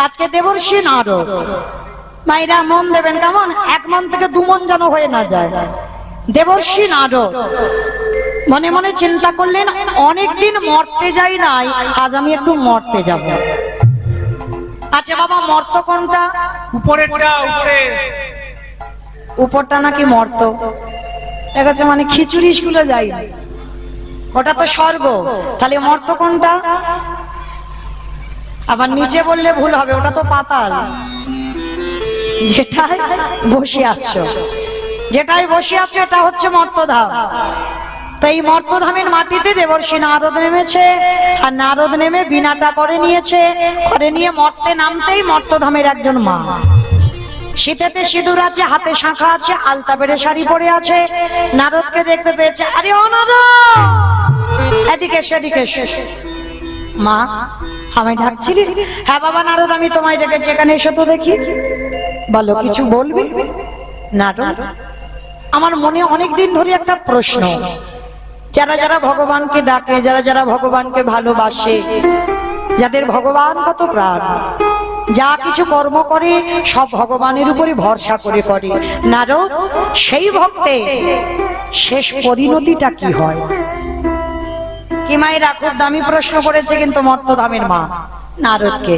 আজকে দেবর্ষি নারদ, মায়েরা মন দেবেন কেমন, এক মন থেকে দু মন যেন হয়ে না যায়। দেবর্ষি নারদ মনে মনে চিন্তা করলেন, অনেকদিন মরতে যাই নাই, আজ আমি একটু মরতে যাব। আচ্ছা বাবা, মর্ত কোনটা? উপরেরটা, উপরে উপরটা নাকি মর্ত? ঠিক আছে, মানে খিচুড়ি স্কুলে যাই, ওটা তো স্বর্গ, তাহলে মর্ত কোনটা? আবার নিচে বললে ভুল হবে, ওটা তো পাতাল। যেটাই বসে আছো, যেটাই বসে আছো এটা হচ্ছে মর্তধাম। তো এই মর্তধামের মাটিতে দেবর্ষি নারদ নেমেছে, আর নারদ নেমে বিনাটা করে নিয়েছে, করে নিয়ে মর্তে নামতেই মর্তধামের একজন মা, শীতেতে সিঁদুর আছে, হাতে শাঁখা আছে, আলতা পেরে শাড়ি পরে আছে, নারদকে দেখতে পেয়েছে। আরে ও নারদ, এদিকে এসো, এদিকে এসো। মা, আমায় ডাকছিলি? হ্যাঁ বাবা নারদ, আমি তোমায় ডেকেছি, এখানে এসো তো দেখি। বলো, কিছু বলবি? নারদ, আমার মনে অনেক দিন ধরে একটা প্রশ্ন, যারা যারা ভগবানকে ডাকে, যারা যারা ভগবানকে ভালোবাসে, যাদের ভগবান কত প্রাণ, যা কিছু কর্ম করে সব ভগবানের উপরে ভরসা করে করে, নারদ সেই ভক্তে শেষ পরিণতিটা কি হয়? কি মায়েরা খুব দামি প্রশ্ন করেছে কিন্তু মর্তধামের মা নারদকে,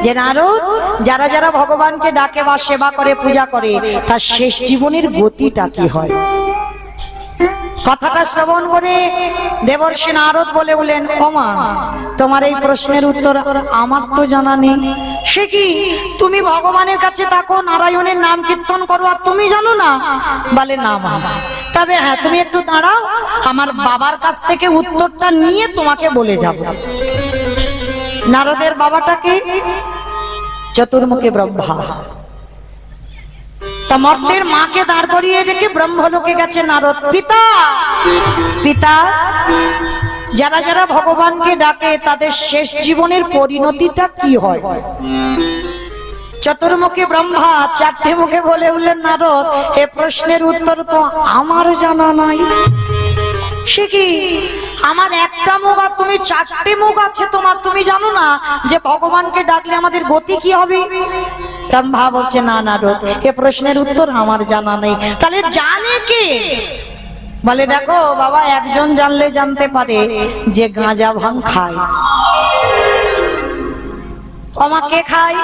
যে নারদ যারা যারা ভগবানকে ডাকে বা সেবা করে, পূজা করে, তার শেষ জীবনের গতিটা কি হয়? কথাটা শ্রবণ করে দেবর্ষি নারদ বলে বলেন, ও মা, তোমার এই প্রশ্নের উত্তর আমার তো জানা নেই। সে কি, তুমি ভগবানের কাছে থাকো, নারায়ণের নাম কীর্তন করো, আর তুমি জানো না? বলে না মা, তবে হ্যাঁ তুমি একটু দাঁড়াও, আমার বাবার কাছ থেকে উত্তরটা নিয়ে তোমাকে বলে যাব। নারদের বাবাটাকে চতুর্মুখী ব্রহ্মা, তা মর্তের মাকে দাঁড় করিয়ে রেখে ব্রহ্মলোকে গেছে নারদ। পিতা, পিতা, যারা যারা ভগবানকে ডাকে তাদের শেষ জীবনের পরিণতিটা কি হয়? চতুর্মুখী ব্রহ্মা চারটে মুখে বলে উঠলেন, নারদ এ প্রশ্নের উত্তর তো আমার জানা নাই। সে কি, আমার একটা মুখ আর তুমি চারটে মুখ আছে তোমার, তুমি জানো না যে ভগবানকে ডাকলে আমাদের গতি কি হবে? ব্রহ্মা বলছে, না নারদ, এ প্রশ্নের উত্তর আমার জানা নেই। তাহলে জানে কে? বলে, দেখো বাবা, একজন জানলে জানতে পারে যে গাঁজা ভাং খায়। আমাকে খায়?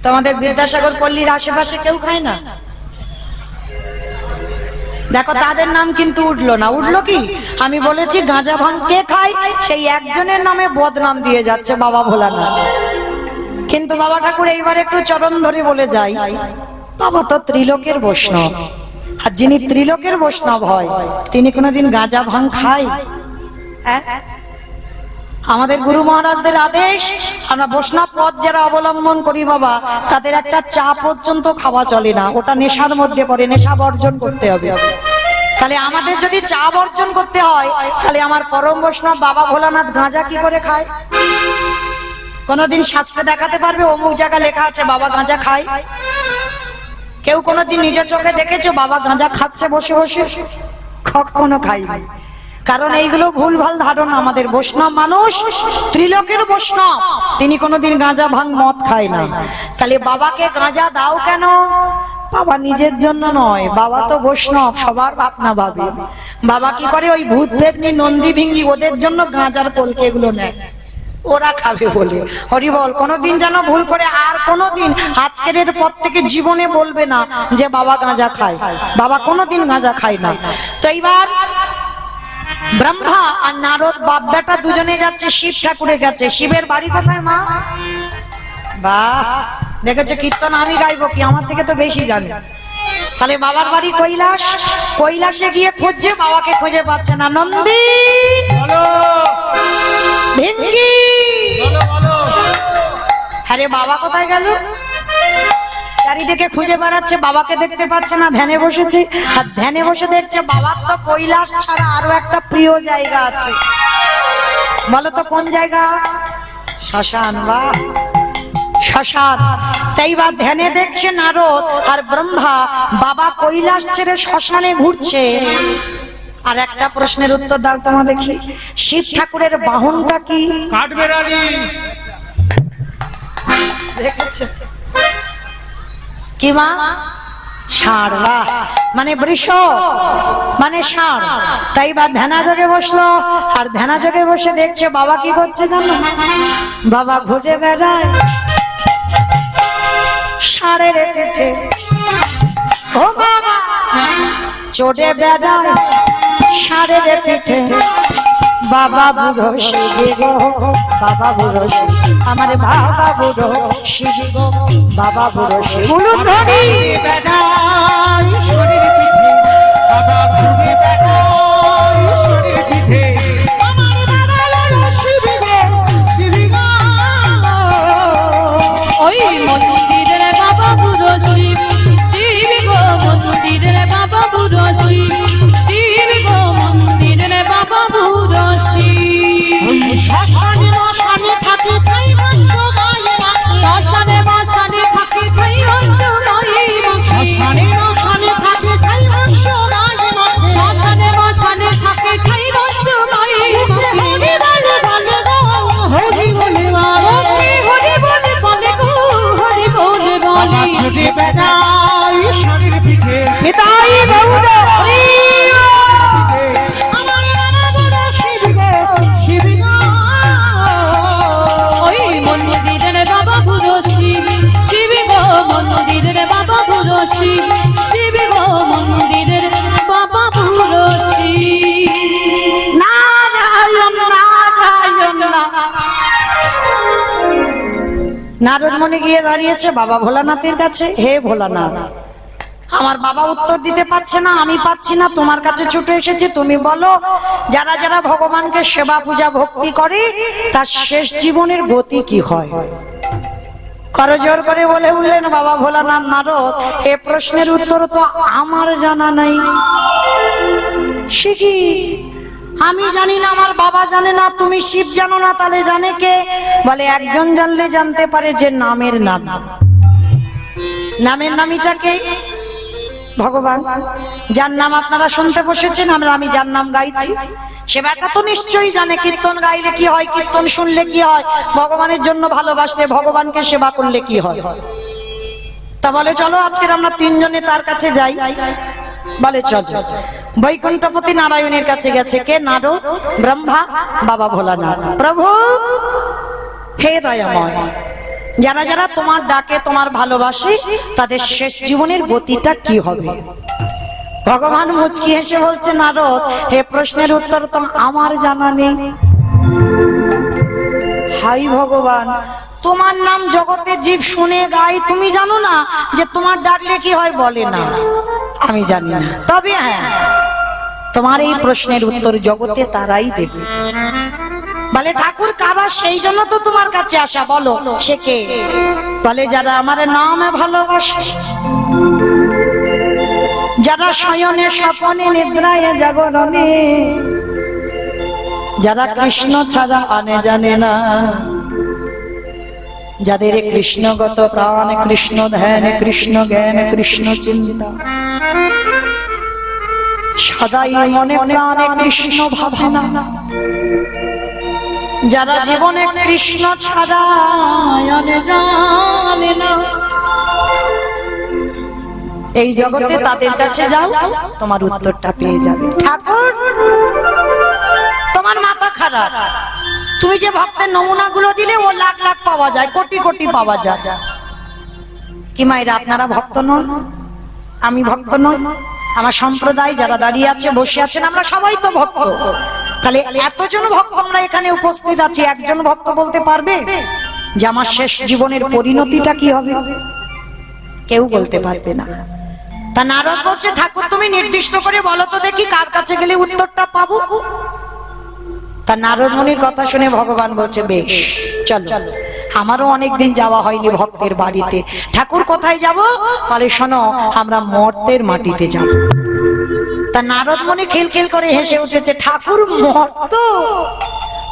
তোমাদের বিদ্যাসাগর পল্লীর আশেপাশে কেউ খায় না? দেখো তাদের নাম কিন্তু উঠলো না। উঠলো কি? আমি বলেছি গাঁজা ভাং কে খায়, সেই একজনের নামে বদনাম দিয়ে যাচ্ছে বাবা ভোলানাথ। কিন্তু বাবা ঠাকুর এইবার একটু চরণ ধরে বলে যায়, বাবা তো ত্রিলোকের বৈষ্ণব, আর যিনি ত্রিলোকের বৈষ্ণব হয় তিনি কোনোদিন গাঁজা ভাং খায়? আমাদের গুরু মহারাজদের আদেশ, আমরা বৈষ্ণব পথ যারা অবলম্বন করি বাবা, তাদের একটা চা পর্যন্ত খাওয়া চলে না, ওটা নেশার মধ্যে পড়ে, নেশা বর্জন করতে হবে। তাহলে আমাদের যদি চা বর্জন করতে হয়, তাহলে আমার পরম বৈষ্ণব বাবা ভোলানাথ গাঁজা কি করে খায়? কোনদিন শাস্ত্রে দেখাতে পারবে অমুক জায়গা লেখা আছে বাবা গাঁজা খায়? কেউ কোনদিন নিজের চোখে দেখেছো বাবা গাঁজা খাচ্ছে বসে বসে? কখনো খাইনি। কারণ এইগুলো ভুলভাল ধারণা। আমাদের বৈষ্ণব মানুষ, ত্রিলোকের বৈষ্ণব, তিনি কোনোদিন গাঁজা ভাং মদ খায় না। তাহলে বাবাকে গাঁজা দাও কেন? বাবা নিজের জন্য নয়, বাবা তো বৈষ্ণব, সবার ভাবনা ভাবে। বাবা কি করে, ওই ভূত পেতনি নন্দী ভিঙ্গি ওদের জন্য গাঁজার কলকে এগুলো নেয়, ওরা খাবে বলে। হরি বল। কোনোদিন যেন ভুল করে আর কোনোদিন আজকের পর থেকে জীবনে বলবে না যে বাবা গাঁজা খায়। বাবা কোনোদিন গাঁজা খায় না। তো এইবার ব্রহ্মা আর নারদ বাপ বেটা দুজনে যাচ্ছে শিব ঠাকুরের কাছে। শিবের বাড়ি কোথায় মা? বাহ, দেখেছো কীর্তন আমি গাইবো কি, আমার থেকে তো বেশি জানে। তাহলে বাবার বাড়ি কৈলাস। কৈলাসে গিয়ে খুঁজছে, বাবাকে খুঁজে পাচ্ছে না। নন্দী, ভিঙ্গি, আরে বাবা কোথায় গেল? চারিদিকে খুঁজে বেড়াচ্ছে, বাবাকে দেখতে পাচ্ছে না। ধ্যানে বসেছে, আর ধ্যানে বসে দেখছে বাবার তো কৈলাস ছাড়া আরো একটা প্রিয় জায়গা আছে। বলো তো কোন জায়গা? শ্মশান। বা শ্মশান। তাই বা ধ্যানে দেখছে নারদ আর ব্রহ্মা, বাবা কৈলাস ছেড়ে শ্মশানে ঘুরছে। আর একটা প্রশ্নের উত্তর দাও তোমার দেখি, শিব ঠাকুরের বাহনটা কি? কাঠবেড়ালি। দেখেছো কি মা? ষাঁড়। বাহ, মানে বৃষ মানে ষাঁড়। তাই বা ধ্যানা যোগে বসলো, আর ধ্যানা যোগে বসে দেখছে বাবা কি করছে জানো? বাবা ঘুরে বেড়ায় ষাঁড়ের পিঠে, ও বাবা চড়ে বেড়ায় ষাঁড়ের পিঠে। বাবা বুড়ো শিবি গো, বাবা বুড়ো শিবি, আমার বাবা বুড়ো শিবি গো, বাবা বুড়ো শিবি। বলুন ধরি বেড়াই ঈশ্বরের পিঠে, বাবা ঘুরে বেড়াই ঈশ্বরের পিঠে। আমার বাবা বলো শিবি গো, শিবি গো। ওই মন্দিরে বাবা বুড়ো শিব, শিব গো মন্দিরে বাবা বুড়ো শিব, শিব গো মন্দিরে বাবা বুড়ো শিব। শ্মশানে মশানে থাকে ছাই মন্ত্র গায়ে রাখে। শ্মশানে বাসানে থাকে ছাই রস গায়ে মাখে। শ্মশানে মশানে থাকে ছাই মন্ত্র গায়ে রাখে। শ্মশানে বাসানে থাকে ছাই রস গায়ে মাখে। হরি বলে বলে হরি বলে বলে গো, হরি বলে বাবা বলে। চড়ে বেড়াই ঈশ্বরের পিঠে। নিতাই গৌর হরি। আমার বাবা বড় শিবি গো, শিবি গো। ওই মন্দিরে বাবা বুড়ো শিব, শিব গো মন্দিরে বাবা বুড়ো শিব, শিব গো মন্দিরে বাবা বুড়ো শিব। নারায়ণ নারায়ণ নারদ মুনি গিয়ে দাঁড়িয়েছে বাবা ভোলানাথের কাছে। হে ভোলানাথ, আমার বাবা উত্তর দিতে পারছে না, আমি পাচ্ছি না, তোমার কাছে ছুটে এসেছি, তুমি বলো যারা যারা ভগবানকে সেবা পূজা ভক্তি করে তার শেষ জীবনের গতি কি হয়? করজোর করে বলে উঠলেন বাবা ভোলানাথ, নারদ এ প্রশ্নের উত্তর তো আমার জানা নাই। সে কি? আমি জানি না, আমার বাবা জানে না, তুমি শিব জানো না, তাহলে জানে কে? বলে একজন জানলে জানতে পারে যে নামের নাম। নামের নামিটা কে? ভগবান। যার নাম আপনারা শুনতে বসেছেন, আমি যার নাম গাইছি সে ব্যাটা তো নিশ্চয়ই জানে কীর্তন গাইলে কি হয়, কীর্তন শুনলে কি হয়, ভগবানের জন্য ভালোবাসলে, ভগবানকে সেবা করলে কি হয়। তা বলে চলো আজকে আমরা তিনজনে তার কাছে যাই। বলে চল। বৈকুণ্ঠপতি নারায়ণের কাছে গেছে কে? নারদ, ব্রহ্মা, বাবা ভোলানাথ। প্রভু হে দয়াময়, যারা যারা তোমার ডাকে তোমার ভালোবাসে তাদের শেষ জীবনের গতিটা কি হবে? ভগবান মুচকি হেসে বলছে নারদ হে প্রশ্নের উত্তর তো আমার জানা নেই। হাই ভগবান, তোমার নাম জগতে জীব শুনে গায়, তুমি জানো না যে তোমার ডাকলে কি হয়? বলে না, আমি জানি না। তবে হ্যাঁ, তোমার এই প্রশ্নের উত্তর জগতে তারাই দেবে। বলে ঠাকুর কারা? সেই জন্য তো তোমার কাছে আসা। বলো সে কে? বলে যারা আমার নামে ভালোবাসে, যারা শয়নে স্বপনে নিদ্রায় জাগরণে, যারা কৃষ্ণ ছাড়া আনে জানে না, যাদের কৃষ্ণগত প্রাণ, কৃষ্ণ ধ্যান, কৃষ্ণ জ্ঞান, কৃষ্ণ চিন্তা, সদাই মনে প্রাণে কৃষ্ণ ভাবনা, যারা জীবনে কৃষ্ণ ছাড়া আনে জানে না, এই জগতে তাদের কাছে যাও, তোমার উত্তরটা পেয়ে যাবে। ঠাকুর তোমার মাথা খারাপ, তুমি যে ভক্তের নমুনাগুলো দিলে ও লাখ লাখ পাওয়া যায়, কোটি কোটি পাওয়া যায়। কি মায়েরা আপনারা ভক্ত নন? আমি ভক্ত নই? আমার সম্প্রদায় যারা দাঁড়িয়ে আছে, বসে আছেন, আমরা সবাই তো ভক্ত। তাহলে এতজন ভক্ত আমরা এখানে উপস্থিত আছি, একজন ভক্ত বলতে পারবে যে আমার শেষ জীবনের পরিণতিটা কি হবে? কেউ বলতে পারবে না। তা নারদ বলছে ঠাকুর তুমি নির্দিষ্ট করে বলো তো দেখি কার কাছে গেলে উত্তরটা পাবো। তা নারদ মুনির কথা শুনে ভগবান বলছে বেশ চলো, আমারও অনেকদিন যাওয়া হয়নি ভক্তের বাড়িতে। ঠাকুর কোথায় যাব? বলে শোনো আমরা মর্তের মাটিতে যাব। তা নারদ মুনি খিলখিল করে হেসে উঠেছে, ঠাকুর মর্ত?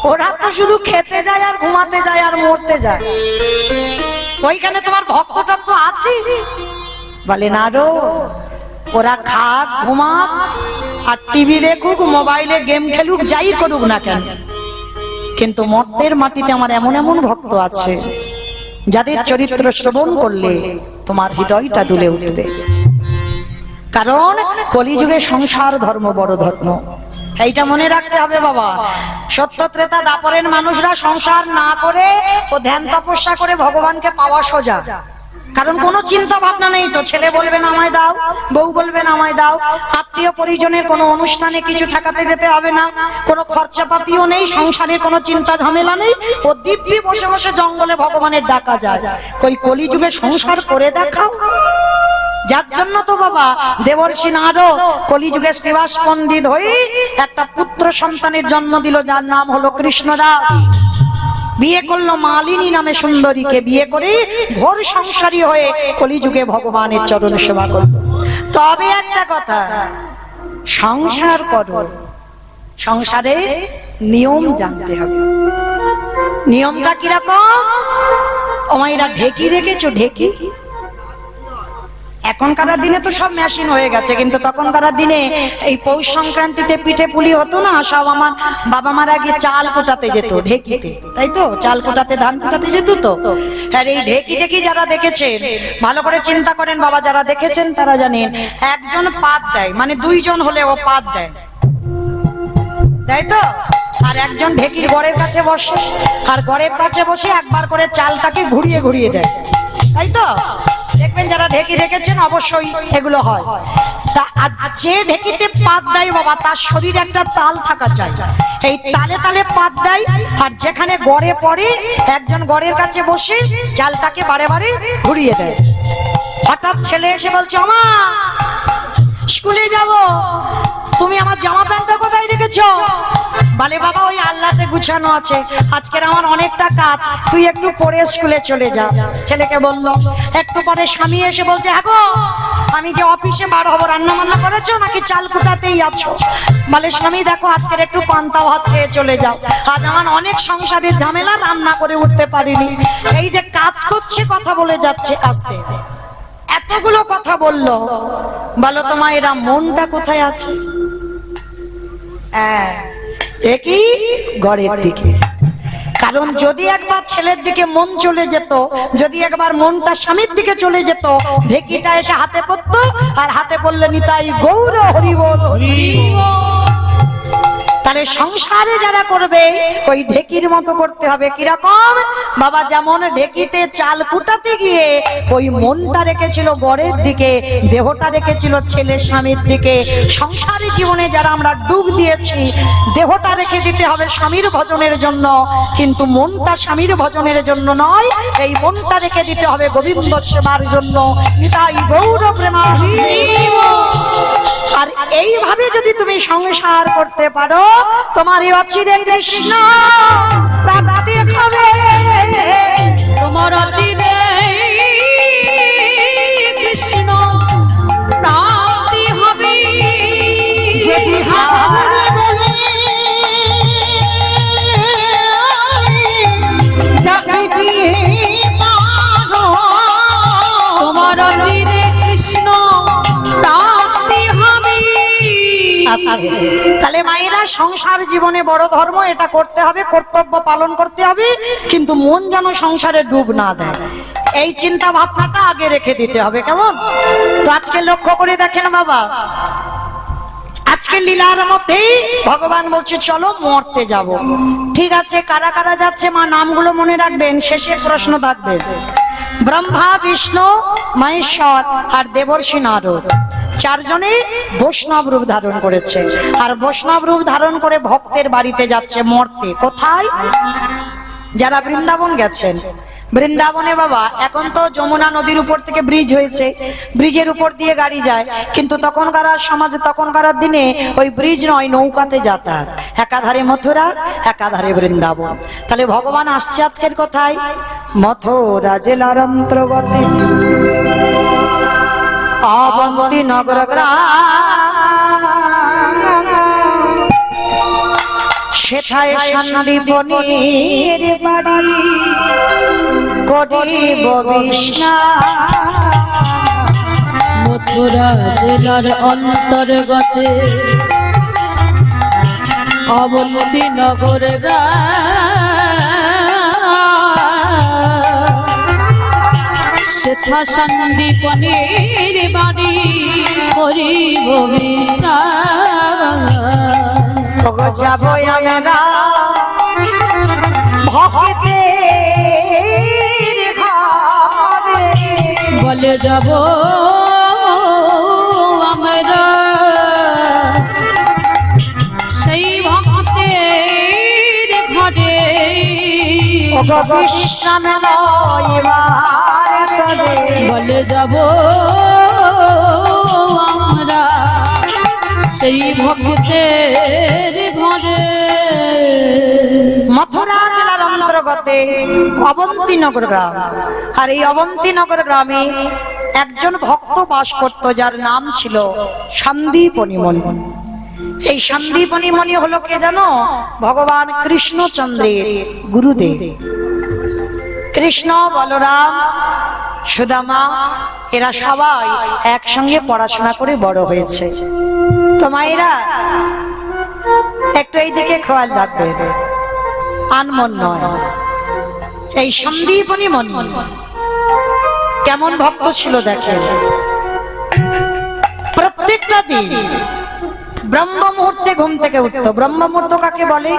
ওরা তো শুধু খেতে যায় আর ঘুমাতে যায় আর মরতে যায়, ওইখানে তোমার ভক্তটা তো আছে। বলে নারদ ওরা খাক ঘুমাক আর টিভি দেখুক, মোবাইলে গেম খেলুক, যাই করুক না কেন, কিন্তু মর্তের মাটিতে আমার এমন এমন ভক্ত আছে যাদের চরিত্র শ্রবণ করলে তোমার হৃদয়টা দুলে উঠবে। কারণ কলিযুগে সংসার ধর্ম বড় ধর্ম, এইটা মনে রাখতে হবে বাবা। সত্য ত্রেতা দাপরের মানুষরা সংসার না করে ও ধ্যান তপস্যা করে ভগবানকে পাওয়া সোজা। কারণ কোনো চিন্তা ভাবনা নেই তো, ছেলে বলবেন আমায় দাও, বউ বলবেন আমায় দাও, আত্মীয় পরিজনের কোনো অনুষ্ঠানে কিছু ঠেকাতে যেতে হবে না, কোনো খরচাপাতিও নেই, সংসারে কোনো চিন্তা ঝামেলা নেই, ও দিব্যি বসে বসে জঙ্গলে ভগবানের ডাকা যায়। কই কলিযুগে সংসার করে দেখাও। যার জন্য তো বাবা দেবর্ষি নারদ কলিযুগে শ্রীবাস পণ্ডিত হয়ে একটা পুত্র সন্তানের জন্ম দিল, যার নাম হলো কৃষ্ণদাস। বিয়ে করলো মালিনী নামে সুন্দরীকে, বিয়ে করে ঘোর সংসারী হয়ে কলিযুগে ভগবানের চরণ সেবা করলো। তবে একটা কথা, সংসার করো, সংসারের নিয়ম জানতে হবে। নিয়মটা কিরকম? ওমাইরা ঢেকি দেখেছো? ঢেকি এখনকার দিনে তো সব মেশিন হয়ে গেছে, কিন্তু তখনকার দিনে এই পৌষ সংক্রান্তিতে পিঠে পুলি হতো না, সব আমার বাবা মারা গিয়ে চাল কোটাতে যেত ঢেকিতে, তাই তো? চাল কোটাতে, ধান কোটাতে যেত তো। আর এই ঢেকি ঢেকি যারা দেখেছেন ভালো করে চিন্তা করেন বাবা, যারা দেখেছেন তারা জানেন, একজন পাত দেয়, মানে দুইজন হলে ও পাত দেয়, তাই তো? আর একজন ঢেকির গড়ের কাছে বসে, আর গড়ের কাছে বসে একবার করে চালটাকে ঘুরিয়ে ঘুরিয়ে দেয়, তাই তো? দেখবেন যারা ঢেকি দেখেছেন অবশ্যই এগুলো হয়। তা যে ঢেকিতে পাত দেয় বাবা, তার শরীরে একটা তাল থাকা চাই, এই তালে তালে পাত দেয়। আর যেখানে গড়ে পড়ে, একজন গড়ের কাছে বসে চালটাকে বারে বারে ঘুরিয়ে দেয়। হঠাৎ ছেলে এসে বলছে, আমা স্কুলে যাব, তুমি আমার জামা প্যান্টটা কোথায় রেখেছো? বলে বাবা ওই আল্লাতে গুছানো আছে, আজকের আমার অনেকটা কাজ, তুই একটু পরে স্কুলে চলে যা। ছেলেকে বললো। একটু পরে স্বামী এসে বলছে, হ্যাঁ গো আমি যে অফিসে বার হবো, রান্না বান্না করেছো নাকি চাল কুটাতেই আছো? বলে স্বামী দেখো আজকের একটু পান্তা ভাত খেয়ে চলে যাও, আজ আমার অনেক সংসারের ঝামেলা, রান্না করে উঠতে পারিনি। এই যে কাজ করছে কথা বলে যাচ্ছে আস্তে, এতগুলো কথা বললো, বলো তোমার এরা মনটা কোথায় আছে? একই গড়ের দিকে। কারণ যদি একবার ছেলের দিকে মন চলে যেত, যদি একবার মনটা স্বামীর দিকে চলে যেত, ঢেকিটা এসে হাতে পড়তো, আর হাতে পড়লে নিতাই গৌর হরি বল হরি বল। তাহলে সংসারে যারা করবে ওই ঢেকির মতো করতে হবে। কিরকম বাবা? যেমন ঢেকিতে চাল কুটাতে গিয়ে ওই মনটা রেখেছিল গড়ের দিকে, দেহটা রেখেছিল ছেলের স্বামীর দিকে। সংসারী জীবনে যারা আমরা ডুব দিয়েছি, দেহটা রেখে দিতে হবে স্বামীর ভজনের জন্য, কিন্তু মনটা স্বামীর ভজনের জন্য নয়, এই মনটা রেখে দিতে হবে গোবিন্দ সেবার জন্য। নিতাই গৌর প্রেমাভি। আর এইভাবে যদি তুমি সংসার করতে পারো, তোমার অচিরে কৃষ্ণ প্রাপ্তি হবে, তোমার অচিরে কৃষ্ণ প্রাপ্তি হবে। যদি তোমার অচিরে কৃষ্ণ প্রাপ্তি হবে। তাহলে মায়েরা সংসার জীবনে বড় ধর্ম, এটা করতে হবে, কর্তব্য পালন করতে হবে, কিন্তু মন যেন সংসারে ডুব না দেয়, এই চিন্তা ভাবনাটা আগে রেখে দিতে হবে। কেমন? তো আজকে লক্ষ্য করে দেখেন বাবা, আজকে লীলার মধ্যে ভগবান বলছে চলো মরতে যাব। ঠিক আছে, কারা কারা যাচ্ছে মা নামগুলো মনে রাখবেন, শেষে প্রশ্ন থাকবে। ব্রহ্মা, বিষ্ণু, মহেশ্বর আর দেবর্ষি নারদ, চারজনে বৈষ্ণব রূপ ধারণ করেছে। আর বৈষ্ণব রূপ ধারণ করে ভক্তের বাড়িতে যাচ্ছে মরতে। কোথায়? যারা বৃন্দাবন গেছেন, বৃন্দাবনে বাবা এখন তো যমুনা নদীর উপর থেকে ব্রিজ হয়েছে, ব্রিজের উপর দিয়ে গাড়ি যায়, কিন্তু তখনকার সমাজে, তখনকার দিনে ওই ব্রিজ নয়, নৌকাতে যাতায়াত, একাধারে মথুরা একাধারে বৃন্দাবন। তাহলে ভগবান আসছে আজকের কোথায়? মথুরা জেলার অন্তর্গতে অবন্তী নগর গ্রাম, সেথায় সন্দীপনীর বাড়ি, করিব বিষ্ণা মথুরা জেলার অন্তর্গতে অবন্তী নগর সেথা সন্দীপনের বাড়ি করিব বিশ্বাস। ওগো যাবো আমরা ভক্তের ঘরে, বলে যাব আমরা সেই ভক্তের ঘরে। ওগো বিশ্রাম লইবার তরে, বলে যাব আমরা সেই ভক্তের ঘরে। মথুরা জেলার অন্তর্গতে অবন্তীনগর গ্রাম। আর এই অবন্তীনগর গ্রামে একজন ভক্ত বাস করত, যার নাম ছিল সন্দীপনী মণি। এই সন্দীপনী মণি হলো কে জানো? ভগবান কৃষ্ণচন্দ্রের গুরুদেব। কৃষ্ণ, বলরাম, সুদামা এরা সবাই একসঙ্গে পড়াশোনা করে বড় হয়েছে। তো মায়েরা একটু এইদিকে খেয়াল রাখবে, আনমন নয়। এই সন্দীপনী মণি কেমন ভক্ত ছিল দেখেন। প্রত্যেকটা দিন ব্রহ্ম মুহূর্তে ঘুম থেকে উঠত। ব্রহ্ম মুহূর্ত কাকে বলে?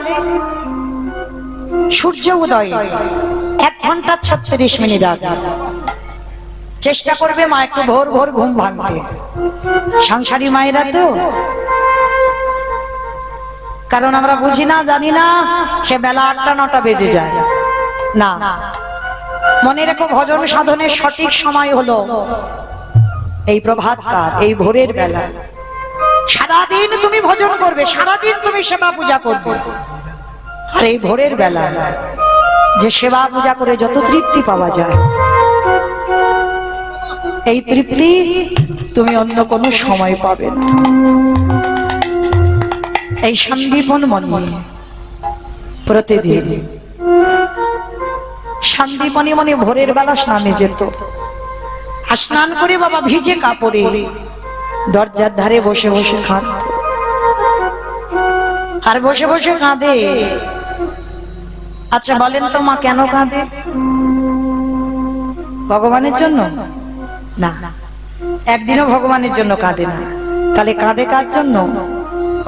সূর্য উদয় 1 ঘন্টা 36 মিনিট আগে চেষ্টা করবে মা একটু ভোর ভোর ঘুম ভাঙতে। সংসারী মায়েরা তো, কারণ আমরা বুঝি না, জানি না, সে বেলা 8টা 9টা বেজে যায় না। মনে রেখো, ভজন সাধনের সঠিক সময় হলো এই প্রভাতকাল, এই ভোরের বেলা। সারাদিন তুমি ভজন করবে, সারাদিন তুমি সেবা পূজা করবে, আর এই ভোরের বেলা যে সেবা পূজা করে যত তৃপ্তি পাওয়া যায়, এই তৃপ্তি তুমি অন্য কোনো সময় পাবে না। এই সন্দীপন মণি প্রতিদিন সন্দীপনী মণি ভোরের বেলা স্নানে যেত। আর স্নান করে বাবা ভিজে কাপড়ে দরজার ধারে বসে বসে কাঁদত। আর বসে বসে কাঁদে। আচ্ছা বলেন তো মা, কেন কাঁদে? ভগবানের জন্য না, একদিনও ভগবানের জন্য কাঁদে না। তাহলে কাঁদে কার জন্য?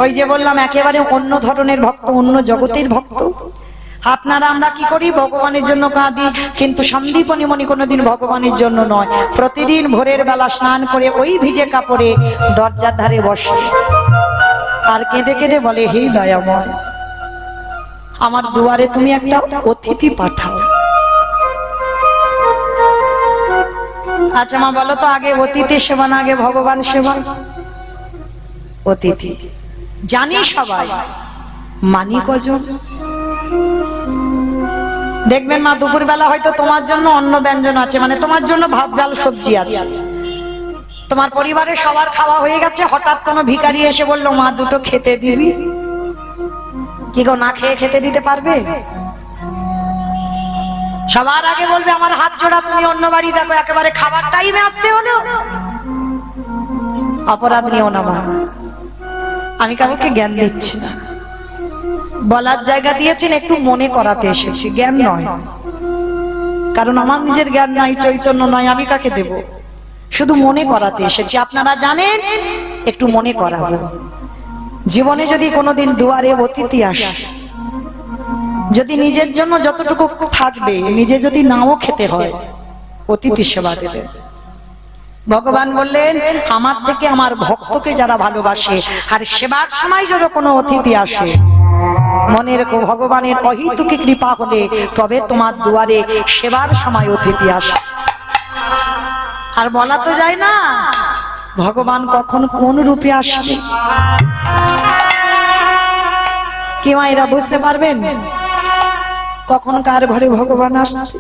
ওই যে বললাম, একেবারে অন্য ধরনের ভক্ত, অন্য জগতের ভক্ত। আপনারা আমরা কি করি? ভগবানের জন্য কাঁদি, কিন্তু সন্দীপনী মণি কোনোদিন ভগবানের জন্য নয়। প্রতিদিন ভোরের বেলা স্নান করে ওই ভিজে কাপড়ে দরজার ধারে বসে আর কেঁদে কেঁদে বলে, হে দয়াময়, আমার দুয়ারে তুমি একটা অতিথি পাঠাও। আচ্ছা মা বলো তো, আগে অতিথি সেবা না আগে ভগবান সেবা? অতিথি জানি সবাই, মানি কজন? দেখবেন মা, দুপুর বেলা হয়তো তোমার জন্য অন্ন ব্যঞ্জন আছে, মানে তোমার জন্য ভাত ডাল সবজি আছে, তোমার পরিবারের সবার খাওয়া হয়ে গেছে। হঠাৎ কোনো ভিখারি এসে বললো, মা দুটো খেতে দিবি? কি গো, না খেয়ে খেতে দিতে পারবে? সবার আগে বলবে, আমার হাত জোড়া, তুমি অন্য বাড়ি দেখো। একেবারে খাবার টাইমে আসতে হলো। অপরাধ নিও না মা, আমি কাউকে জ্ঞান দিচ্ছি না। বলার জায়গা দিয়েছেন, একটু মনে করাতে এসেছি, জ্ঞান নয়। কারণ আমার নিজের জ্ঞান নাই, চৈতন্য নয়, আমি কাকে দেব? শুধু মনে করাতে এসেছি। আপনারা জানেন, একটু মনে করাবো। জীবনে যদি কোনোদিন দুয়ারে অতিথি আসে, যদি নিজের জন্য যতটুকু থাকবে, নিজে যদি নাও খেতে হয়, অতিথি সেবা দেবে। ভগবান বললেন, আমার থেকে আমার ভক্তকে যারা ভালোবাসে, আর সেবার সময় যদি কোনো অতিথি আসে, মনে রেখো, ভগবানের অহেতুকী কৃপা হলে তবে তোমার দুয়ারে সেবার সময় অতিথি আসে। আর বলা তো যায় না ভগবান কখন কোন রূপে আসবে। কি মায়েরা বুঝতে পারবেন কখন কার ঘরে ভগবান আসবে?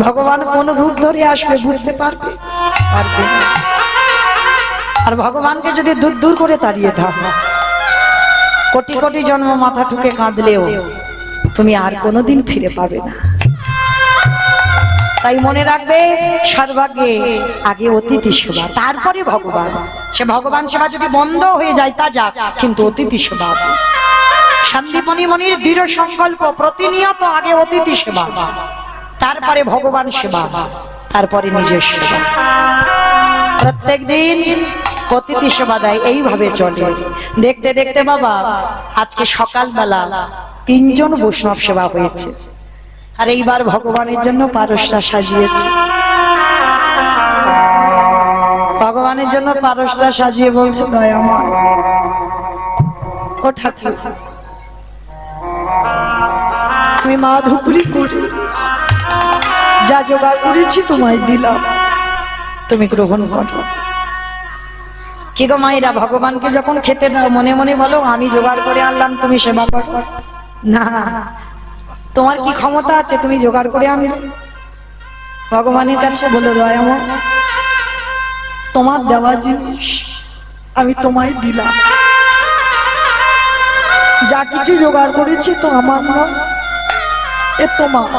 ভগবান কোন রূপ ধরে আসবে বুঝতে পারবে? পারবে না। আর ভগবানকে যদি দূর দূর করে তাড়িয়ে দাও, কোটি কোটি জন্ম মাথা ঠুকে কাঁদলেও তুমি আর কোনোদিন ফিরে পাবে না। তাই মনে রাখবে সর্বাগ্রে আগে অতিথি সেবা, তারপরে ভগবান। সে ভগবান সেবা যদি বন্ধ হয়ে যায় তা যাক, কিন্তু অতিথি সেবা। সন্দীপনী মনির দৃঢ় সংকল্প, প্রতিনিয়ত আগে অতিথি সেবা, তারপরে ভগবান সেবা, তারপরে নিজের সেবা। প্রত্যেক দিন অতিথি সেবা দেয়, এইভাবে চলে। দেখতে দেখতে বাবা আজকে সকালবেলা 3 জন বৈষ্ণব সেবা হয়েছে। আর এইবার ভগবানের জন্য পারসটা সাজিয়েছে। ভগবানের জন্য পারসটা সাজিয়ে বলছে, দয়াময় ও ঠাকুর, আমি মা ধুপুরি করে যা জোগাড় করেছি তোমায় দিলাম, তুমি গ্রহণ করো। কি গো মায়েরা, ভগবানকে যখন খেতে দাও মনে মনে বলো আমি জোগাড় করে আনলাম, তুমি সেবা করো না? তোমার কি ক্ষমতা আছে তুমি জোগাড় করে আনলে? ভগবানের কাছে বলো, দয়াময় তোমার দেওয়া জিনিস আমি তোমায় দিলাম, যা কিছু জোগাড় করেছি তো আমার নয়, এ তোমার।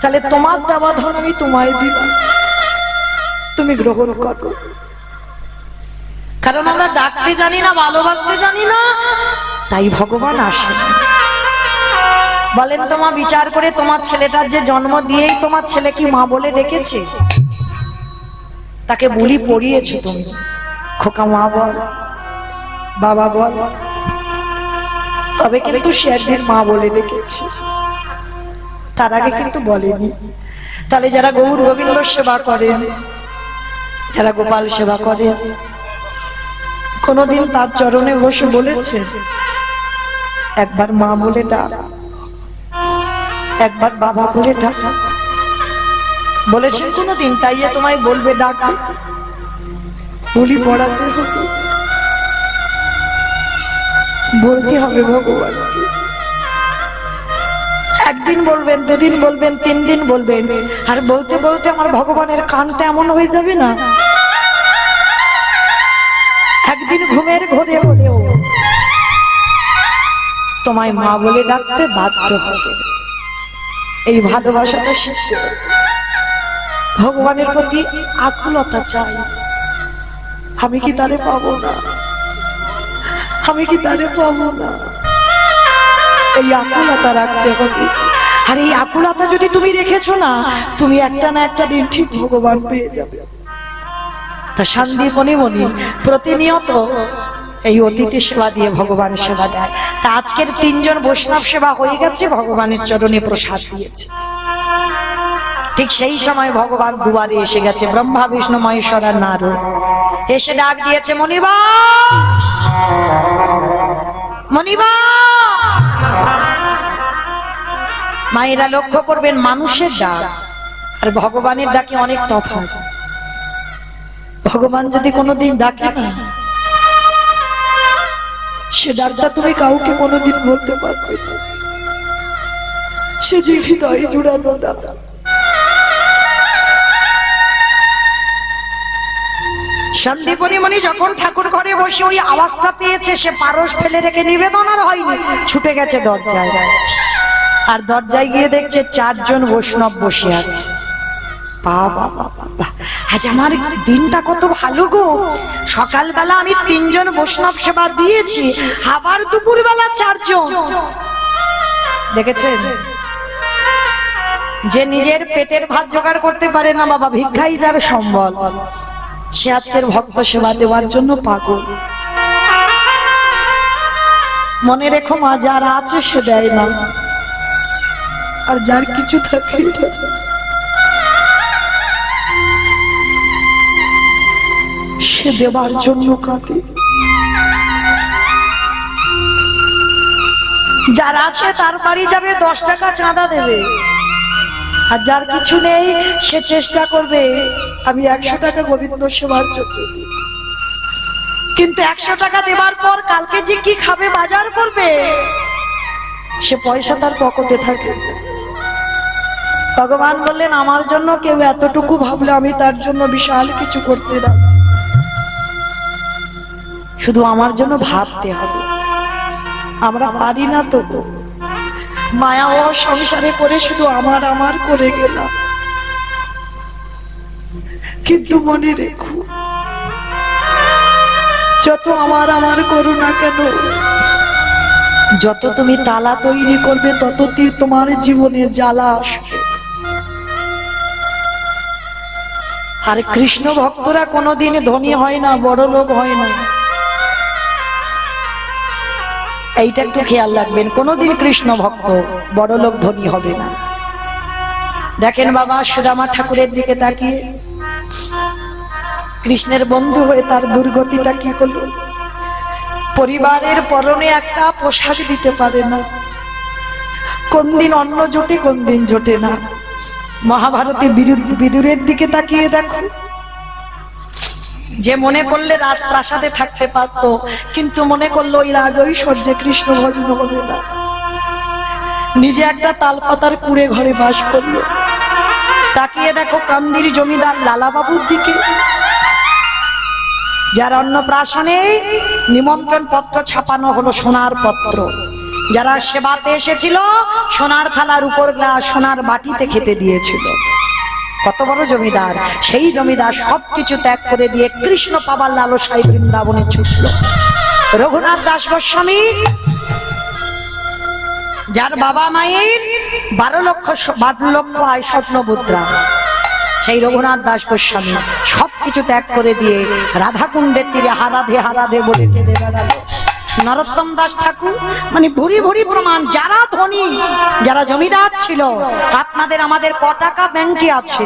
তাহলে তোমার দেওয়া ধন আমি তোমায় দিলাম, তুমি গ্রহণ করো। কারণ আমরা ডাকতে জানি না, ভালোবাসতে জানি না, তাই ভগবান আসে। বলেন তো মা, বিচার করে তোমার ছেলেটার যে জন্ম দিয়েই তোমার ছেলে কি মা বলে ডেকেছে? তাকে বুলি পড়িয়েছে তুমি, খোকা মা বল, বাবা বল, তবে কিন্তু সে একদিন মা বলে ডেকেছে, তার আগে কিন্তু বলেনি। তাহলে যারা গৌর গোবিন্দ সেবা করেন, যারা গোপাল সেবা করেন, কোনদিন তার চরণে বসে বলেছে একবার মা বলে ডাক, একবার বাবা বলে ডাক? বলেছেন কোনদিন? তাই যে তোমায় বলবে ডাক, বলি পড়াতে হবে, বলতে হবে ভগবানকে। একদিন বলবেন, 2 দিন বলবেন, 3 দিন বলবেন, আর বলতে বলতে আমার ভগবানের কানটা এমন হয়ে যাবে না, একদিন ঘুমের ঘোরে হলেও তোমায় মা বলে ডাকতে বাধ্য হবে। এই ভালোবাসাটা শিখতে হবে। ভগবানের প্রতি আকুলতা চাই, আমি কি তারে পাবো না, আমি কি তারে পাবো না, এই আকুলতা রাখতে হবে। আর এই আকুলতা যদি তুমি রেখেছো না, তুমি একটা না একটা দিন ঠিক ভগবান পেয়ে যাবে। তা সন্দীপনী মনি প্রতিনিয়ত এই অতিথি সেবা দিয়ে ভগবান সেবা দেয়। তা আজকের 3 জন বৈষ্ণব সেবা হয়ে গেছে, ভগবানের চরণে প্রসাদ দিয়েছে। ঠিক সেই সময় ভগবান দুয়ারে এসে গেছে, ব্রহ্মা বিষ্ণু মহেশ্বর আর নারদ এসে ডাক দিয়েছে, মনিবা, মনিবা। মায়েরা লক্ষ্য করবেন, মানুষের ডাক আর ভগবানের ডাকে অনেক তফাৎ। ভগবান যদি কোনোদিন ডাকে না, সে ডাকটা তুমি কাউকে কোনোদিন বলতে পারবে না, সে যে হৃদয়ে জুড়ানো না। সন্দীপনী মনি যখন ঠাকুর ঘরে বসে ওই আওয়াজটা পেয়েছে, সে পারস ফেলে রেখে নিবেদন আর হয়নি, ছুটে গেছে দরজায়। আর দরজায় গিয়ে দেখছে 4 জন বৈষ্ণব বসে আছে। বাবা বাবা, আজ আমার দিনটা কত ভালো গো, সকালবেলা আমি 3 জন বৈষ্ণব সেবা দিয়েছি, আবার দুপুরবেলা 4 জন। দেখেছেন, যে নিজের পেটের ভাত জোগাড় করতে পারে না বাবা, ভিক্ষাই যার সম্বল, সে আজকের ভক্ত সেবা দেওয়ার জন্য পাগল। মনে রেখো মা, যার আছে সে দেয় না, আর যার কিছু থাকে সে দেবার জন্য কাঁদে। যার আছে তার বাড়ি যাবে, 10 টাকা চাঁদা দেবে, আর যার কিছু নেই সে চেষ্টা করবে আমি 100 টাকা গোবিন্দ সেবার জন্য। কিন্তু 100 টাকা দেবার পর কালকে যে কি খাবে বাজার করবে, সে পয়সা তার পকেটে থাকে। ভগবান বললেন, আমার জন্য কেউ এতটুকু ভাবলে আমি তার জন্য বিশাল কিছু করতে রাজি। শুধু আমার জন্য ভাবতে হবে। আমরা পারি না তো, মায়া ও সংসারে করে শুধু আমার আমার করে গেলাম। কিন্তু মনে রেখো, যত আমার আমার করো না কেন, যত তুমি তালা তৈরি করবে তত তোমার জীবনে জ্বালা আসবে। আর কৃষ্ণ ভক্তরা কোনোদিন ধনী হয় না, বড় লোক হয় না, এইটা একটু খেয়াল রাখবেন। কোনোদিন কৃষ্ণ ভক্ত বড় লোক ধনী হবে না। দেখেন বাবা সুদামা ঠাকুরের দিকে তাকিয়ে কৃষ্ণের বন্ধু হয়ে তার দুর্গতিটা কি করলো। পরিবারের পরনে একটা পোশাক দিতে পারে না, কোন দিন অন্ন জোটে কোন দিন জোটে না। মহাভারতে বিদুরের দিকে তাকিয়ে দেখো, যে মনে করলে রাজপ্রাসাদে থাকতে পারতো, কিন্তু মনে করলো ওই রাজ ঐশ্বর্যে কৃষ্ণ ভজন হবে না, নিজে একটা তালপাতার কুড়ে ঘরে বাস করলো। তাকিয়ে দেখো কান্দির জমিদার লালাবাবুর দিকে, যার অন্নপ্রাশনে নিমন্ত্রণ পত্র ছাপানো হলো সোনার পত্র, যারা সেবাতে এসেছিল সোনার থালার উপর গ্লাস সোনার বাটিতে খেতে দিয়েছিল। কত বড় জমিদার! সেই জমিদার সবকিছু ত্যাগ করে দিয়ে কৃষ্ণ পাবার লালসায় বৃন্দাবনে ছুটল। রঘুনাথ দাস গোস্বামী, যার বাবা মায়ের 12 লক্ষ আয় স্বপ্ন মুদ্রা, সেই রঘুনাথ দাস গোস্বামী সবকিছু ত্যাগ করে দিয়ে রাধাকুণ্ডের তীরে হারাধে হারাধে বলে কেঁদে বেড়ালো। নরোত্তম দাস ঠাকুর, মানে ভুরি ভুরি প্রমাণ, যারা ধনী, যারা জমিদার ছিল, আপনাদের আমাদের ক টাকা ব্যাংকে আছে,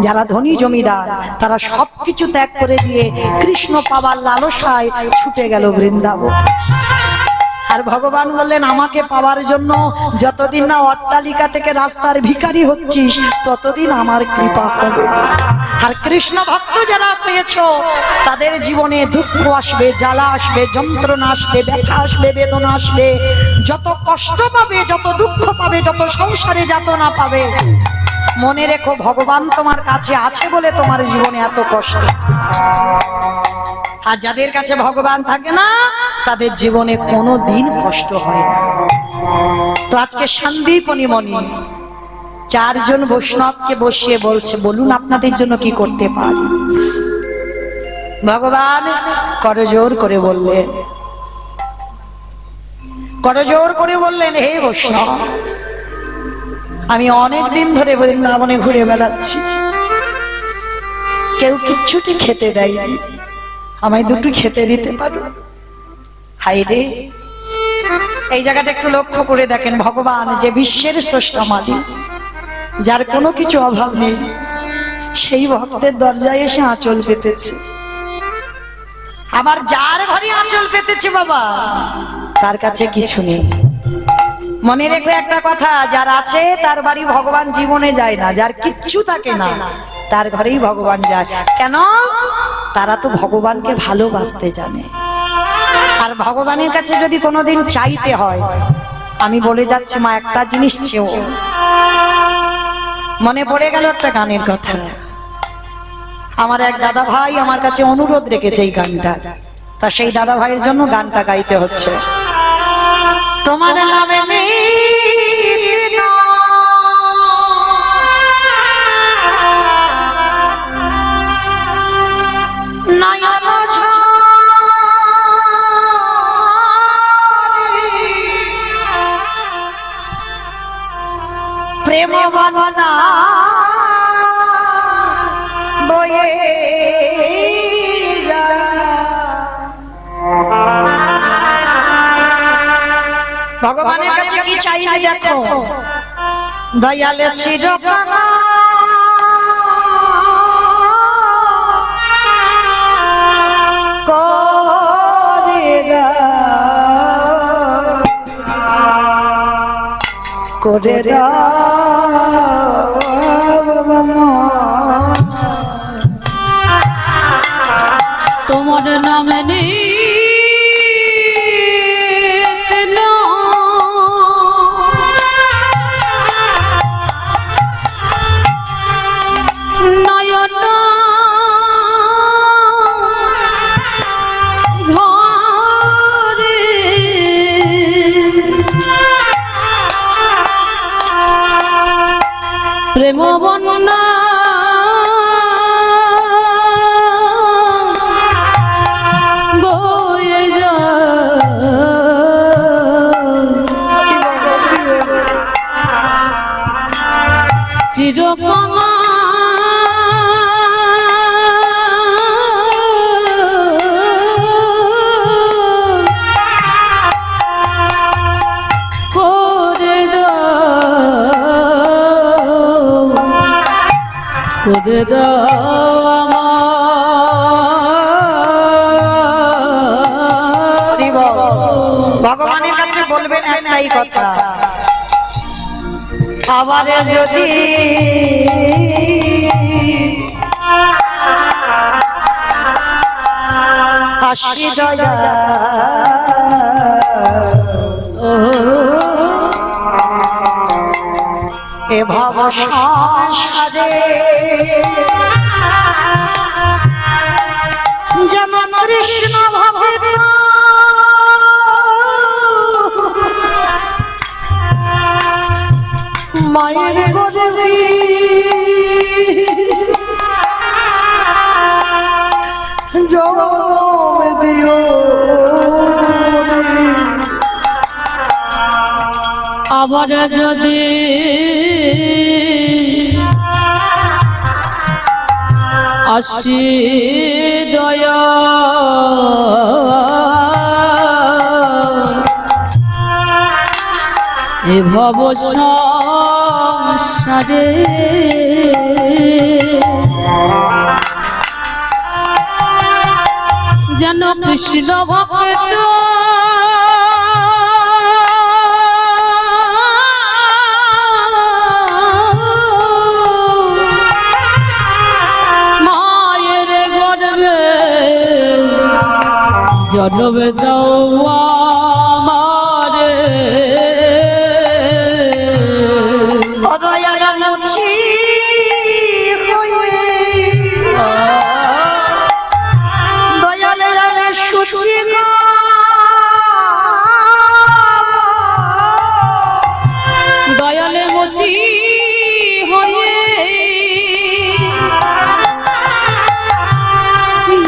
যারা ধনী জমিদার তারা সবকিছু ত্যাগ করে দিয়ে কৃষ্ণ পাবার লালসায় ছুটে গেল বৃন্দাবন। আর ভগবান বললেন আমাকে পাওয়ার জন্য যতদিন না অট্টালিকা থেকে রাস্তার ভিখারি হচ্ছিস ততদিন আমার কৃপা হবে। আর কৃষ্ণ ভক্ত যারা পেয়েছো তাদের জীবনে দুঃখ আসবে, জ্বালা আসবে, যন্ত্রণা আসবে, ব্যথা আসবে, বেদনা আসবে, যত কষ্ট পাবে, যত দুঃখ পাবে, যত সংসারে যাতনা পাবে, মনে রেখো ভগবান তোমার কাছে আছে বলে তোমার জীবনে এত কষ্ট। আর যাদের কাছে ভগবান থাকে না তাদের জীবনে কোনো দিন কষ্ট হয় না। তো আজকে সন্দীপনী মণি 4 জন বৈষ্ণবকে বসিয়ে বলছে, বলুন আপনাদের জন্য কি করতে পারি। ভগবান করজোর করে বললেন, করজোর করে বললেন, হে বৈষ্ণব, আমি অনেক দিন ধরে বৃন্দাবনে ঘুরে বেড়াচ্ছি, কেউ কিচ্ছুটি খেতে দেয়নি, আমায় দুটো খেতে দিতে পারো? হাই রে, এই জায়গাটা একটু লক্ষ্য করে দেখেন, ভগবান যে বিশ্বের স্রষ্টা মালিক, যার কোনো কিছু অভাব নেই, সেই ভক্তের দরজায় এসে আঁচল পেতেছে। আবার যার ঘরে আঁচল পেতেছে বাবা, তার কাছে কিছু নেই। মনে রেখো একটা কথা, যার আছে তার বাড়ি ভগবান জীবনে যায় না, যার কিচ্ছু থাকে না তার ঘরেই ভগবান যায়। কেন? তারা তো ভগবানকে ভালোবাসতে জানে। আর ভগবানের কাছে যদি কোনোদিন চাইতে হয়, আমি বলে যাচ্ছি মা, একটা জিনিস চেও। মনে পড়ে গেল একটা গানের কথা, আমার এক দাদা ভাই আমার কাছে অনুরোধ রেখেছে এই গানটা, তা সেই দাদা ভাইয়ের জন্য গানটা গাইতে হচ্ছে। তোমার নামে প্রেম বনা বয়ে যা, ভগবানের কাছে কি চাইবে দেখো, দয়ালে চিরকানা করে দাও, করে দাও তোমার নামে নেই প্রেম বন্যা চিরকাঙা করে দাও ভগবানের কাছে বলবেন একটাই কথা, আবার যদি আসি দয়া এ ভব সংসারে যেমন কৃষ্ণ ভক্ত মায়ের গর্ভে জনম দিও আবার যদি আসি দয়া এ ভব সংসারে যেন কৃষ্ণ ভক্ত মায়ের গর্ভে জন্ম দাও আমারে অদয়াল মুছি হয়ে দয়ালের আমি সুচি দয়ালে মতি হয়ে